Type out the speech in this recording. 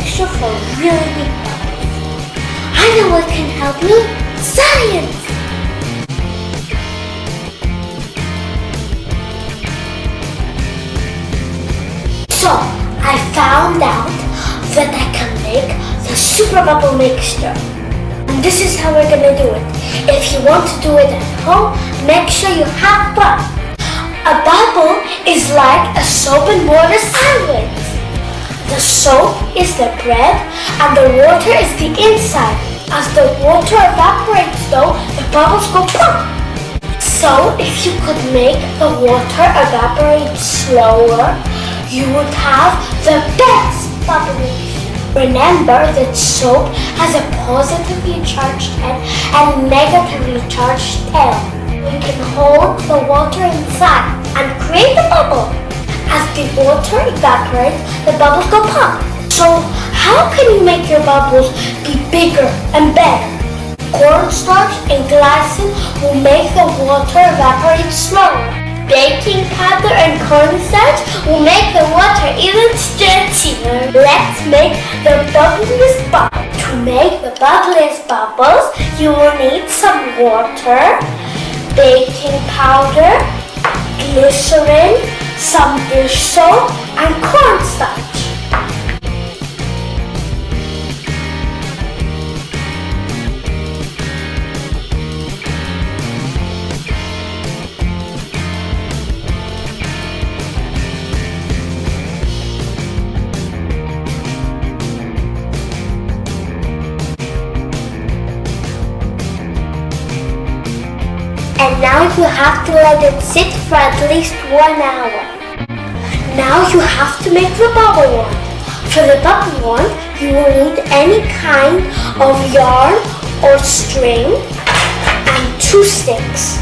mixture for really big bubbles. I know what can help me. Science! So, I found out that I can make the super bubble mixture. And this is how we're gonna do it. If you want to do it at home, make sure you have fun. A bubble is like a soap and water sandwich. The soap is the bread and the water is the inside. As the water evaporates though, the bubbles go pop. So if you could make the water evaporate slower, you would have the best bubble mixture. Remember that soap has a positively charged head and negatively charged tail. We can hold the water inside and create a bubble. As the water evaporates, the bubbles go pop. So how can you make your bubbles be bigger and better? Cornstarch and glycerin will make the water evaporate slower. Baking powder and cornstarch will make the water even stretchier. Let's make the bubbliest bubble. To make the bubbliest bubbles, you will need some water, baking powder, glycerin, some dish soap, and cornstarch. And now you have to let it sit for at least 1 hour. Now you have to make the bubble wand. For the bubble wand, you will need any kind of yarn or string and 2 sticks.